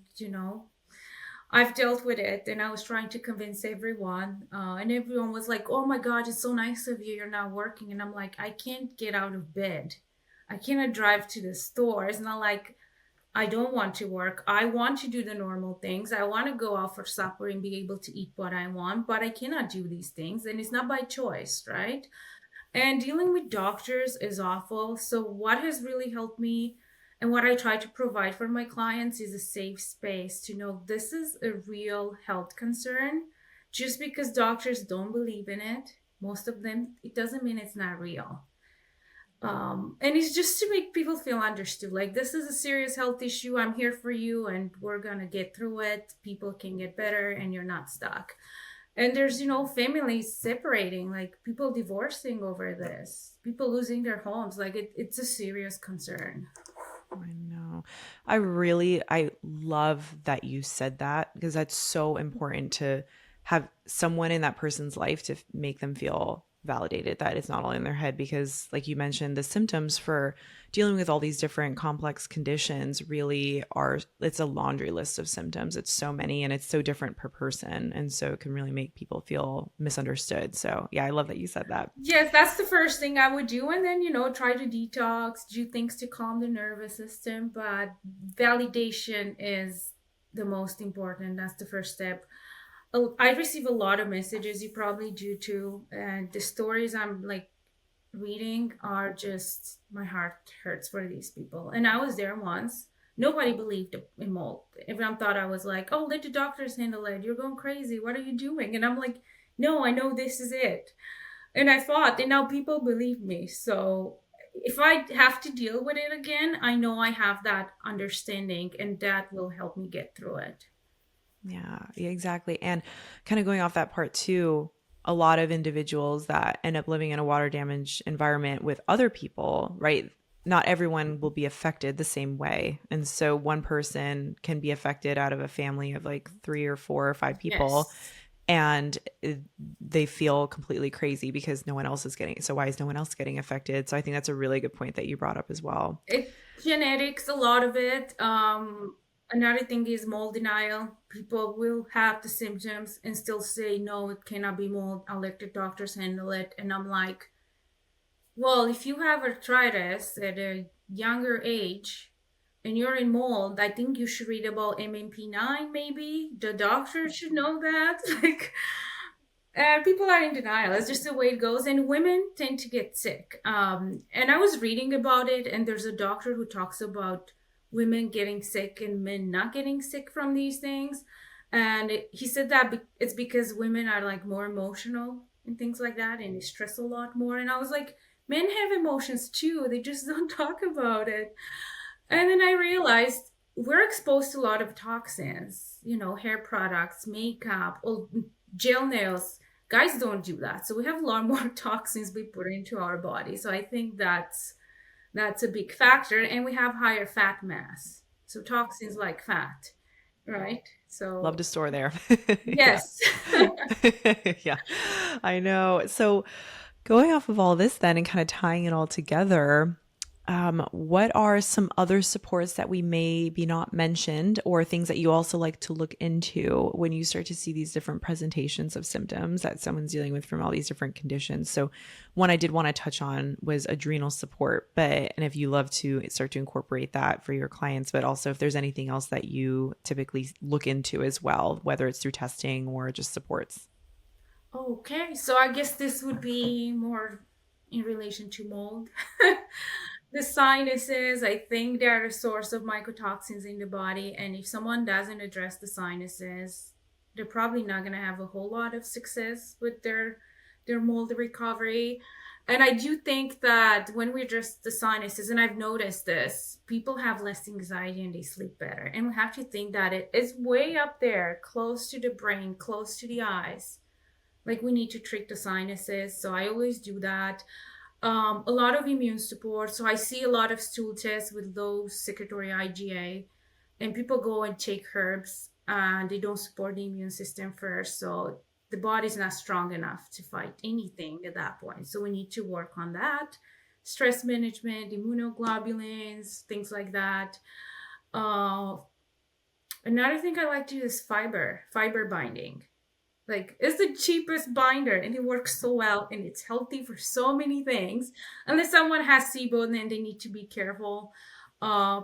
[SPEAKER 2] I've dealt with it and I was trying to convince everyone. And everyone was like, oh my God, it's so nice of you. You're not working. And I'm like, I can't get out of bed. I cannot drive to the store. It's not like I don't want to work. I want to do the normal things. I want to go out for supper and be able to eat what I want, but I cannot do these things. And it's not by choice, right? And dealing with doctors is awful. So, what has really helped me and what I try to provide for my clients is a safe space to know this is a real health concern. Just because doctors don't believe in it, most of them, it doesn't mean it's not real. And it's just to make people feel understood. Like, this is a serious health issue. I'm here for you, and we're gonna get through it. People can get better, and you're not stuck. And there's, families separating, like people divorcing over this, people losing their homes. Like, it's a serious concern.
[SPEAKER 1] I know. I love that you said that, because that's so important to have someone in that person's life to make them feel validated, that it's not all in their head. Because like you mentioned, the symptoms for dealing with all these different complex conditions really are, it's a laundry list of symptoms. It's so many and it's so different per person. And so it can really make people feel misunderstood. So yeah, I love that you said that.
[SPEAKER 2] Yes, that's the first thing I would do. And then, try to detox, do things to calm the nervous system. But validation is the most important. That's the first step. I receive a lot of messages. You probably do too. And the stories I'm like reading are just, my heart hurts for these people. And I was there once. Nobody believed in mold. Everyone thought I was like, oh, let the doctors handle it. You're going crazy. What are you doing? And I'm like, no, I know this is it. And I thought, and now people believe me. So if I have to deal with it again, I know I have that understanding and that will help me get through it.
[SPEAKER 1] Yeah, exactly. And kind of going off that part too, a lot of individuals that end up living in a water damaged environment with other people, right? Not everyone will be affected the same way. And so one person can be affected out of a family of like 3 or 4 or 5 people,
[SPEAKER 2] Yes.
[SPEAKER 1] and they feel completely crazy because no one else is getting it. So why is no one else getting affected? So I think that's a really good point that you brought up as well.
[SPEAKER 2] It's genetics, a lot of it. Another thing is mold denial. People will have the symptoms and still say, no, it cannot be mold. I'll let the doctors handle it. And I'm like, well, if you have arthritis at a younger age and you're in mold, I think you should read about MMP9 maybe. The doctor should know that. Like, people are in denial. It's just the way it goes. And women tend to get sick. And I was reading about it, and there's a doctor who talks about women getting sick and men not getting sick from these things. And he said that it's because women are like more emotional and things like that, and they stress a lot more. And I was like, men have emotions too. They just don't talk about it. And then I realized we're exposed to a lot of toxins, hair products, makeup, gel nails. Guys don't do that. So we have a lot more toxins we put into our body. So I think that's a big factor. And we have higher fat mass. So toxins like fat, right?
[SPEAKER 1] Love
[SPEAKER 2] So
[SPEAKER 1] to store there. Yeah.
[SPEAKER 2] yes.
[SPEAKER 1] Yeah, I know. So going off of all this then and kind of tying it all together, What are some other supports that we may be not mentioned, or things that you also like to look into when you start to see these different presentations of symptoms that someone's dealing with from all these different conditions? So one I did want to touch on was adrenal support, and if you love to start to incorporate that for your clients, but also if there's anything else that you typically look into as well, whether it's through testing or just supports.
[SPEAKER 2] Okay, so I guess this would be more in relation to mold. The sinuses, I think they're a source of mycotoxins in the body. And if someone doesn't address the sinuses, they're probably not going to have a whole lot of success with their mold recovery. And I do think that when we address the sinuses, and I've noticed this, people have less anxiety and they sleep better. And we have to think that it is way up there, close to the brain, close to the eyes. Like we need to treat the sinuses. So I always do that. A lot of immune support. So I see a lot of stool tests with low secretory IgA, and people go and take herbs and they don't support the immune system first. So the body's not strong enough to fight anything at that point. So we need to work on that. Stress management, immunoglobulins, things like that. Uh, Another thing I like to do is fiber binding. Like, it's the cheapest binder and it works so well and it's healthy for so many things. Unless someone has SIBO, then they need to be careful.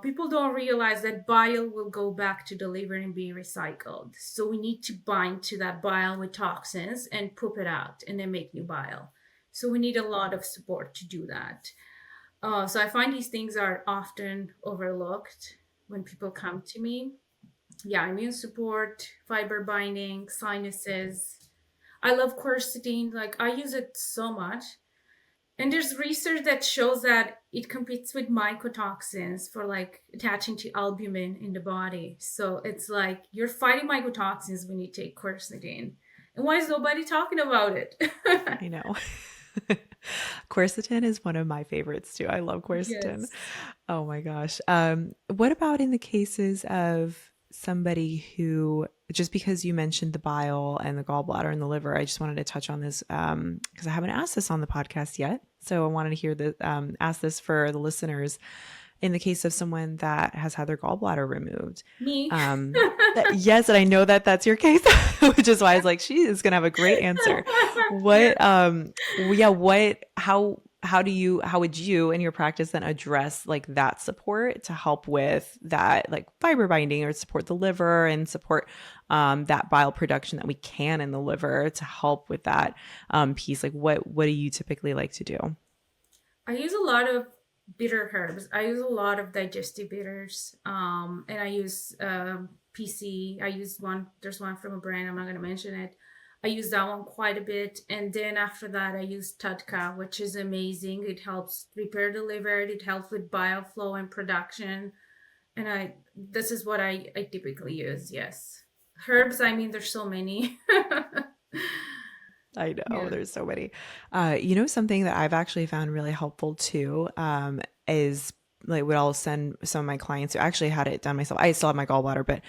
[SPEAKER 2] People don't realize that bile will go back to the liver and be recycled. So we need to bind to that bile with toxins and poop it out and then make new bile. So we need a lot of support to do that. So I find these things are often overlooked when people come to me. Yeah, immune support, fiber binding, sinuses. I love quercetin. Like I use it so much. And there's research that shows that it competes with mycotoxins for like attaching to albumin in the body. So it's like you're fighting mycotoxins when you take quercetin. And why is nobody talking about it?
[SPEAKER 1] I know. Quercetin is one of my favorites too. I love quercetin.
[SPEAKER 2] Yes.
[SPEAKER 1] Oh my gosh. What about in the cases of somebody who, just because you mentioned the bile and the gallbladder and the liver, I just wanted to touch on this because I haven't asked this on the podcast yet. So I wanted to hear ask this for the listeners. In the case of someone that has had their gallbladder removed,
[SPEAKER 2] Me.
[SPEAKER 1] yes, and I know that that's your case, which is why I was like, she is gonna have a great answer.
[SPEAKER 2] Yeah.
[SPEAKER 1] What, yeah, how would you in your practice then address like that support to help with that, like fiber binding, or support the liver and support that bile production that we can in the liver to help with that piece? Like what do you typically like to do?
[SPEAKER 2] I use a lot of bitter herbs. I use a lot of digestive bitters. And I use PC. I use one, there's one from a brand, I'm not going to mention it. I use that one quite a bit. And then after that, I use Tudka, which is amazing. It helps repair the liver. It helps with bile flow and production. And this is what I typically use. Yes. Herbs, I mean, there's so many.
[SPEAKER 1] I know
[SPEAKER 2] Yeah.
[SPEAKER 1] there's so many. Something that I've actually found really helpful too, is like what I'll send some of my clients who actually had it done myself. I still have my gallbladder, but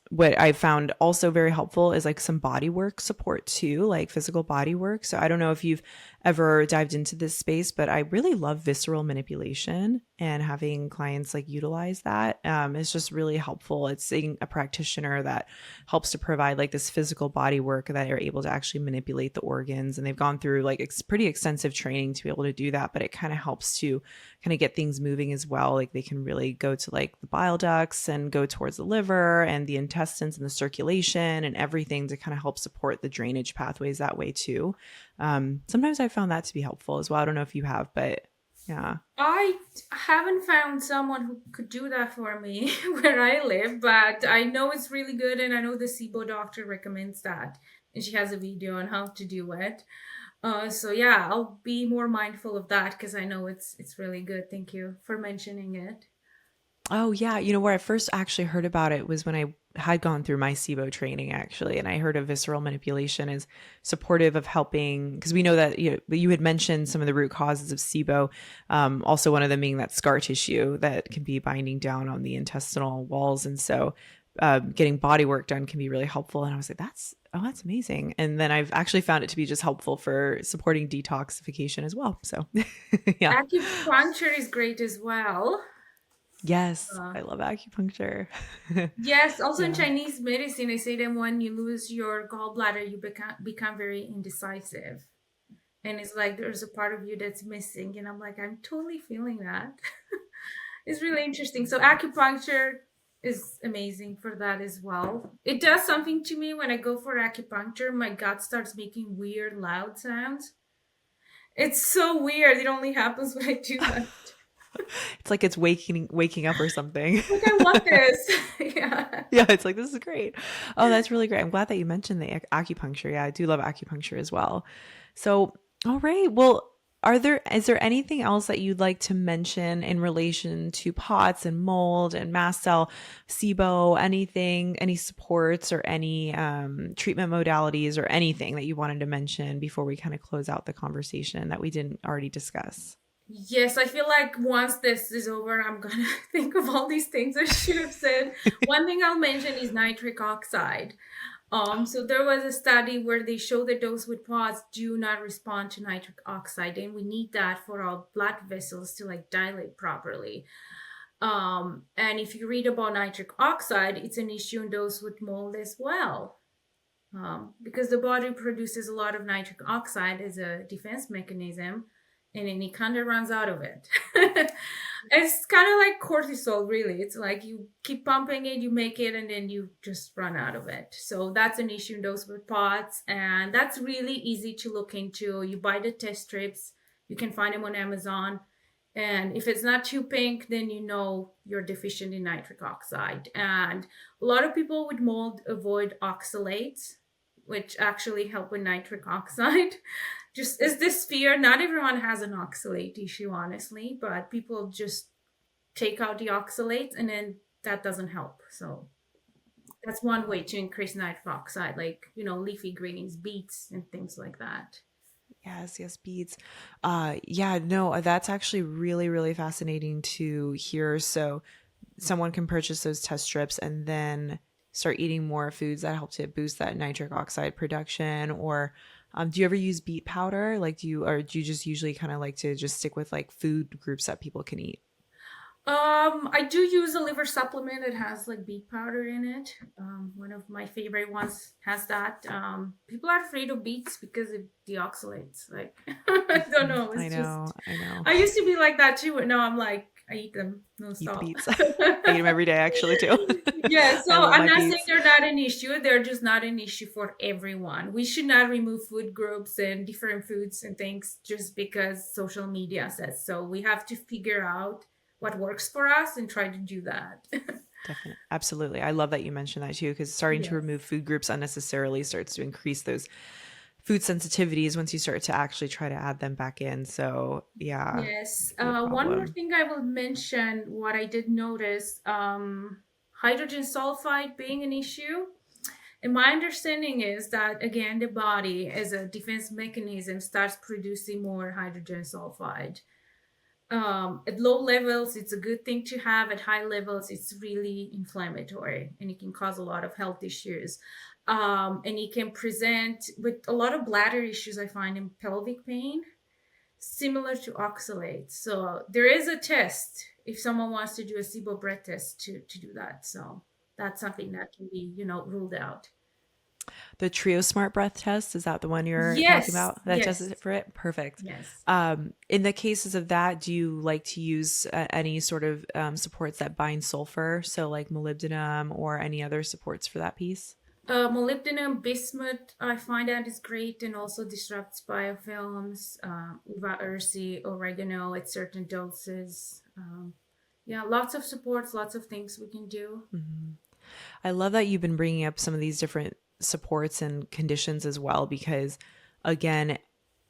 [SPEAKER 1] what I found also very helpful is like some body work support too, like physical body work. So I don't know if you've ever dived into this space, but I really love visceral manipulation, and having clients like utilize that is just really helpful. It's seeing a practitioner that helps to provide like this physical body work that are able to actually manipulate the organs, and they've gone through like pretty extensive training to be able to do that, but it kind of helps to kind of get things moving as well. Like they can really go to like the bile ducts and go towards the liver and the intestines and the circulation and everything to kind of help support the drainage pathways that way too. Sometimes I found that to be helpful as well. I don't know if you have, but yeah.
[SPEAKER 2] I haven't found someone who could do that for me where I live, but I know it's really good, and I know the SIBO doctor recommends that, and she has a video on how to do it. So yeah, I'll be more mindful of that because I know it's really good. Thank you for mentioning it.
[SPEAKER 1] Oh yeah, where I first actually heard about it was when I had gone through my SIBO training actually, and I heard of visceral manipulation is supportive of helping, because we know that you had mentioned some of the root causes of SIBO, also one of them being that scar tissue that can be binding down on the intestinal walls, and so getting body work done can be really helpful. And I was like, that's amazing. And then I've actually found it to be just helpful for supporting detoxification as well. So yeah.
[SPEAKER 2] Acupuncture is great as well.
[SPEAKER 1] Yes.
[SPEAKER 2] Uh,
[SPEAKER 1] I love acupuncture.
[SPEAKER 2] yes, also in
[SPEAKER 1] Yeah.
[SPEAKER 2] Chinese medicine, they say that when you lose your gallbladder, you become very indecisive. And it's like there's a part of you that's missing. And I'm like, I'm totally feeling that. It's really interesting. So acupuncture is amazing for that as well. It does something to me when I go for acupuncture. My gut starts making weird, loud sounds. It's so weird. It only happens when I do that.
[SPEAKER 1] It's like it's waking up or something.
[SPEAKER 2] Like I want this. Yeah.
[SPEAKER 1] Yeah, it's like this is great. Oh, that's really great. I'm glad that you mentioned the acupuncture. Yeah, I do love acupuncture as well. So, all right. Well, is there anything else that you'd like to mention in relation to POTS and mold and mast cell, SIBO, anything, any supports or any treatment modalities or anything that you wanted to mention before we kind of close out the conversation that we didn't already discuss?
[SPEAKER 2] Yes, I feel like once this is over, I'm gonna think of all these things I should have said. One thing I'll mention is nitric oxide. So there was a study where they show that those with POTS do not respond to nitric oxide, and we need that for our blood vessels to like dilate properly. And if you read about nitric oxide, it's an issue in those with mold as well. Because the body produces a lot of nitric oxide as a defense mechanism, and then it kind of runs out of it. It's kind of like cortisol, really. It's like you keep pumping it, you make it, and then you just run out of it. So that's an issue in those with POTS, and that's really easy to look into. You buy the test strips, you can find them on Amazon. And if it's not too pink, then you know you're deficient in nitric oxide. And a lot of people with mold avoid oxalates, which actually help with nitric oxide. Just is this fear. Not everyone has an oxalate issue, honestly, but people just take out the oxalates and then that doesn't help. So that's one way to increase nitric oxide, like, leafy greens, beets, and things like that.
[SPEAKER 1] Yes, yes, beads. Yeah, no, that's actually really, really fascinating to hear. So someone can purchase those test strips and then start eating more foods that help to boost that nitric oxide production. Or do you ever use beet powder? Like, do you just usually kind of like to just stick with like food groups that people can eat?
[SPEAKER 2] I do use a liver supplement that has like beet powder in it. One of my favorite ones has that. People are afraid of beets because it deoxylates. Like, I don't know.
[SPEAKER 1] I
[SPEAKER 2] It's
[SPEAKER 1] know,
[SPEAKER 2] just,
[SPEAKER 1] I know.
[SPEAKER 2] I used to be like that too, but now I'm like, I eat them
[SPEAKER 1] Eat the
[SPEAKER 2] nonstop.
[SPEAKER 1] beets. I eat them every day actually too.
[SPEAKER 2] Yeah,
[SPEAKER 1] I
[SPEAKER 2] so
[SPEAKER 1] love
[SPEAKER 2] I'm
[SPEAKER 1] my
[SPEAKER 2] not saying
[SPEAKER 1] beets.
[SPEAKER 2] they're not an issue. They're just not an issue for everyone. We should not remove food groups and different foods and things just because social media says so. We have to figure out what works for us and try to do that.
[SPEAKER 1] Definitely. Absolutely. I love that you mentioned that too, because starting to
[SPEAKER 2] Yes.
[SPEAKER 1] remove food groups unnecessarily starts to increase those food sensitivities once you start to actually try to add them back in. So yeah,
[SPEAKER 2] Yes.
[SPEAKER 1] no
[SPEAKER 2] One more
[SPEAKER 1] problem.
[SPEAKER 2] thing I will mention, what I did notice, hydrogen sulfide being an issue. And my understanding is that, again, the body, as a defense mechanism, starts producing more hydrogen sulfide. At low levels, it's a good thing to have. At high levels, it's really inflammatory and it can cause a lot of health issues. And it can present with a lot of bladder issues, I find, in pelvic pain, similar to oxalates. So there is a test if someone wants to do a SIBO breath test to do that. So that's something that can be, ruled out.
[SPEAKER 1] The Trio Smart Breath test, is that the one you're talking
[SPEAKER 2] Yes,
[SPEAKER 1] about? That does
[SPEAKER 2] yes,
[SPEAKER 1] it for it? Perfect.
[SPEAKER 2] yes.
[SPEAKER 1] In the cases of that, do you like to use any sort of supports that bind sulfur? So like molybdenum or any other supports for that piece?
[SPEAKER 2] Molybdenum bismuth, I find that is great and also disrupts biofilms. Uva ursi, oregano at certain doses. Yeah, lots of supports, lots of things we can do.
[SPEAKER 1] Mhm. I love that you've been bringing up some of these different supports and conditions as well, because again,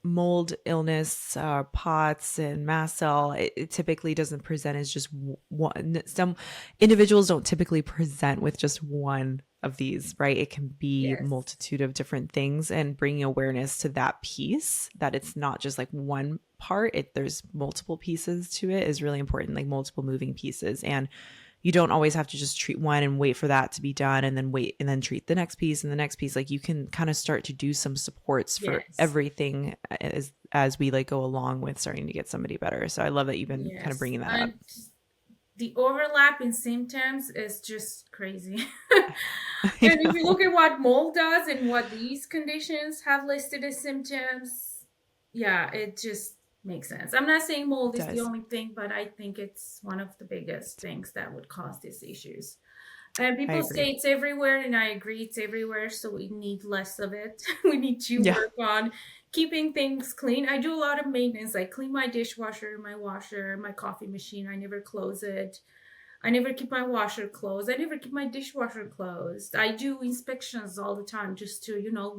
[SPEAKER 1] mold illness, POTS and mast cell, it typically doesn't present as just one. Some individuals don't typically present with just one of these, right? It can be
[SPEAKER 2] Yes.
[SPEAKER 1] multitude of different things, and bringing awareness to that piece, that it's not just like one part, there's multiple pieces to it, is really important, like multiple moving pieces. And you don't always have to just treat one and wait for that to be done and then wait and then treat the next piece and the next piece. Like you can kind of start to do some supports for
[SPEAKER 2] Yes.
[SPEAKER 1] everything as we like go along with starting to get somebody better. So I love that you've been kind of
[SPEAKER 2] Yes.
[SPEAKER 1] bringing that up.
[SPEAKER 2] And the overlap in symptoms is just crazy.
[SPEAKER 1] I
[SPEAKER 2] And if you
[SPEAKER 1] know.
[SPEAKER 2] look at what mold does and what these conditions have listed as symptoms, yeah, it just makes sense. I'm not saying
[SPEAKER 1] It
[SPEAKER 2] mold is the
[SPEAKER 1] does.
[SPEAKER 2] only thing, but I think it's one of the biggest things that would cause these issues. And
[SPEAKER 1] I
[SPEAKER 2] people say
[SPEAKER 1] agree.
[SPEAKER 2] it's everywhere, and I agree it's everywhere, so we need less of it. We need to
[SPEAKER 1] Yeah.
[SPEAKER 2] work on keeping things clean. I do a lot of maintenance. I clean my dishwasher, my washer, my coffee machine. I never close it. I never keep my washer closed. I never keep my dishwasher closed. I do inspections all the time just to,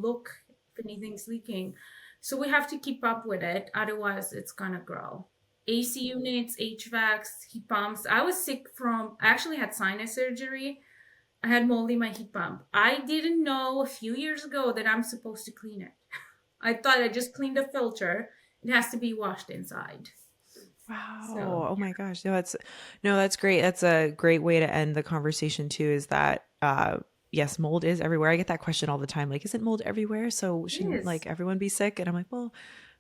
[SPEAKER 2] look if anything's leaking. So we have to keep up with it. Otherwise, it's going to grow. AC units, HVACs, heat pumps. I actually had sinus surgery. I had mold in my heat pump. I didn't know a few years ago that I'm supposed to clean it. I thought I just cleaned the filter. It has to be washed inside. So,
[SPEAKER 1] Wow. Oh my gosh. No, that's great. That's a great way to end the conversation too, is that yes, mold is everywhere. I get that question all the time. Like, isn't mold everywhere? So
[SPEAKER 2] it
[SPEAKER 1] shouldn't
[SPEAKER 2] is.
[SPEAKER 1] like everyone be sick? And I'm like, well,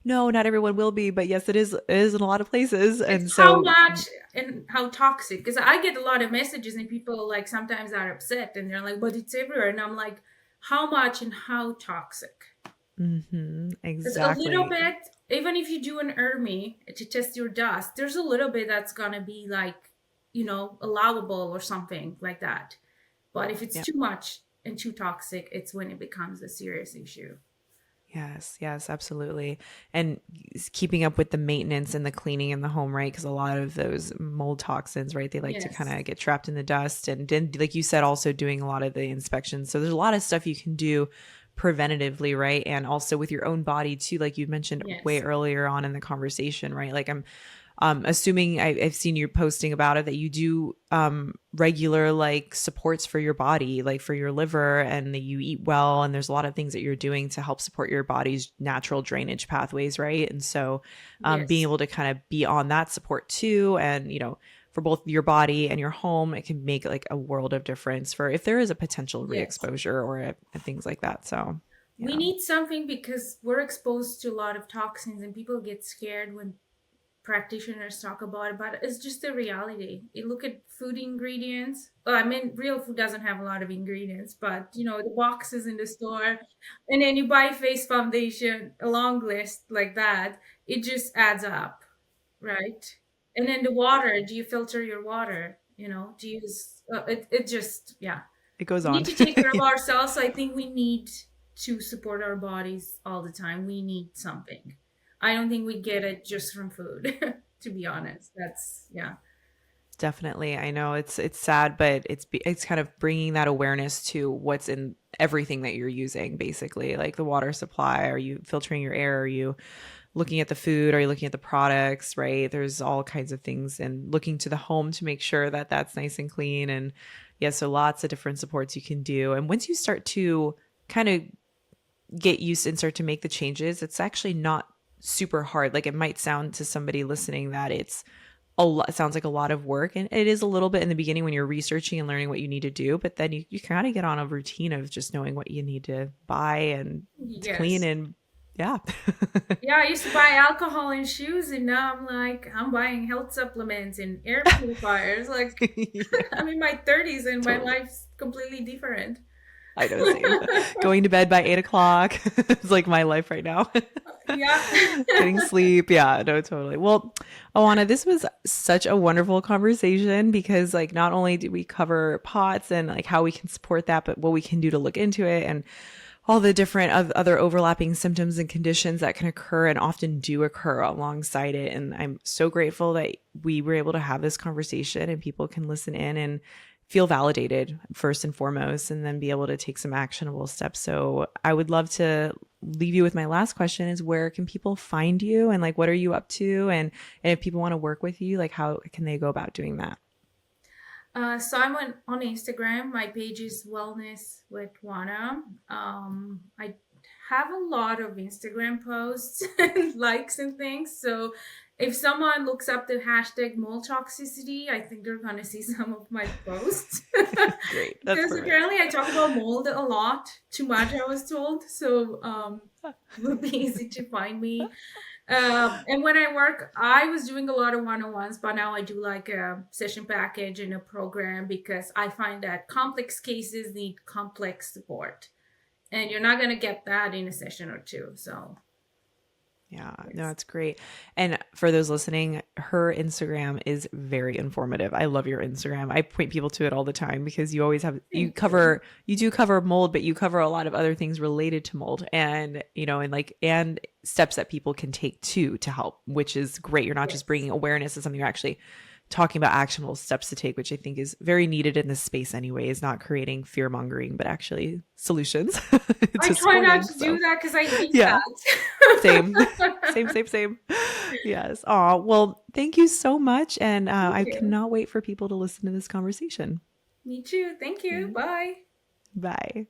[SPEAKER 1] no, not everyone will be, but yes, it is in a lot of places.
[SPEAKER 2] It's
[SPEAKER 1] And
[SPEAKER 2] how
[SPEAKER 1] so
[SPEAKER 2] much and how toxic. Because I get a lot of messages and people like sometimes are upset and they're like, but it's everywhere. And I'm like, how much and how toxic? Because a little
[SPEAKER 1] exactly.
[SPEAKER 2] bit, even if you do an ERMI to test your dust, there's a little bit that's going to be like, allowable or something like that. But if it's
[SPEAKER 1] Yep.
[SPEAKER 2] too much and too toxic, it's when it becomes a serious issue.
[SPEAKER 1] Yes, yes, absolutely. And keeping up with the maintenance and the cleaning in the home, right? Because a lot of those mold toxins, right, they like to kind
[SPEAKER 2] Yes.
[SPEAKER 1] of get trapped in the dust. And then, like you said, also doing a lot of the inspections. So there's a lot of stuff you can do preventatively, right? And also with your own body too, like you mentioned way
[SPEAKER 2] Yes.
[SPEAKER 1] earlier on in the conversation, right? Like I'm assuming I've seen you posting about it that you do regular like supports for your body, like for your liver, and that you eat well. And there's a lot of things that you're doing to help support your body's natural drainage pathways, right? And so being
[SPEAKER 2] Yes.
[SPEAKER 1] able to kind of be on that support too, and for both your body and your home, it can make like a world of difference for if there is a potential
[SPEAKER 2] Yes.
[SPEAKER 1] re-exposure or things like that. So
[SPEAKER 2] We
[SPEAKER 1] yeah.
[SPEAKER 2] need something because we're exposed to a lot of toxins and people get scared when practitioners talk about it, but it's just a reality. You look at food ingredients. Well, I mean, real food doesn't have a lot of ingredients, but the boxes in the store, and then you buy face foundation, a long list like that. It just adds up, right? And then the water. Do you filter your water? Do you use it? Just yeah.
[SPEAKER 1] It goes
[SPEAKER 2] We need
[SPEAKER 1] on.
[SPEAKER 2] to take care of ourselves. So I think we need to support our bodies all the time. We need something. I don't think we get it just from food, to be honest. That's, yeah.
[SPEAKER 1] Definitely. I know it's sad, but it's kind of bringing that awareness to what's in everything that you're using, basically. Like the water supply, are you filtering your air? Are you looking at the food? Are you looking at the products, right? There's all kinds of things, and looking to the home to make sure that that's nice and clean. And yeah, so lots of different supports you can do. And once you start to kind of get used and start to make the changes, it's actually not super hard. Like it might sound to somebody listening that it's a lot, it sounds like a lot of work, and it is a little bit in the beginning when you're researching and learning what you need to do, but then you kind of get on a routine of just knowing what you need to buy and to clean.
[SPEAKER 2] Yes.
[SPEAKER 1] And yeah.
[SPEAKER 2] Yeah, I used to buy alcohol and shoes, and now I'm like, I'm buying health supplements and air purifiers. Like,
[SPEAKER 1] Yeah,
[SPEAKER 2] I'm in my 30s and my
[SPEAKER 1] totally.
[SPEAKER 2] life's completely different.
[SPEAKER 1] I know, same. Going to bed by 8 o'clock. It's like my life right now.
[SPEAKER 2] Yeah.
[SPEAKER 1] Getting sleep. Yeah, no, totally. Well, Oana, this was such a wonderful conversation because like not only did we cover POTS and like how we can support that, but what we can do to look into it and all the different other overlapping symptoms and conditions that can occur and often do occur alongside it. And I'm so grateful that we were able to have this conversation and people can listen in and feel validated first and foremost, and then be able to take some actionable steps. So I would love to leave you with my last question is where can people find you and like what are you up to, and if people want to work with you, like how can they go about doing that?
[SPEAKER 2] So I'm on Instagram. My page is Wellness with Oana. I have a lot of Instagram posts and likes and things. So if someone looks up the hashtag mold toxicity, I think they're going to see some of my posts.
[SPEAKER 1] Great. That's
[SPEAKER 2] Because
[SPEAKER 1] perfect.
[SPEAKER 2] apparently I talk about mold a lot, too much, I was told. So it would be easy to find me. And when I work, I was doing a lot of one-on-ones, but now I do like a session package and a program because I find that complex cases need complex support. And you're not going to get that in a session or two. So,
[SPEAKER 1] Yeah, no,
[SPEAKER 2] yes.
[SPEAKER 1] it's great. And for those listening, her Instagram is very informative. I love your Instagram. I point people to it all the time because you always have,
[SPEAKER 2] Thank you.
[SPEAKER 1] you do cover mold, but you cover a lot of other things related to mold and, and and steps that people can take too to help, which is great. You're not just
[SPEAKER 2] Yes.
[SPEAKER 1] bringing awareness to something, you're actually talking about actionable steps to take, which I think is very needed in this space anyway, is not creating fear mongering, but actually solutions
[SPEAKER 2] I
[SPEAKER 1] to
[SPEAKER 2] try not
[SPEAKER 1] supporting.
[SPEAKER 2] to do
[SPEAKER 1] So,
[SPEAKER 2] that because I hate
[SPEAKER 1] yeah. Same,
[SPEAKER 2] that.
[SPEAKER 1] same. Yes. Oh, well, thank you so much. And
[SPEAKER 2] Thank
[SPEAKER 1] I
[SPEAKER 2] you.
[SPEAKER 1] cannot wait for people to listen to this conversation.
[SPEAKER 2] Me too. Thank you.
[SPEAKER 1] Okay.
[SPEAKER 2] Bye.
[SPEAKER 1] Bye.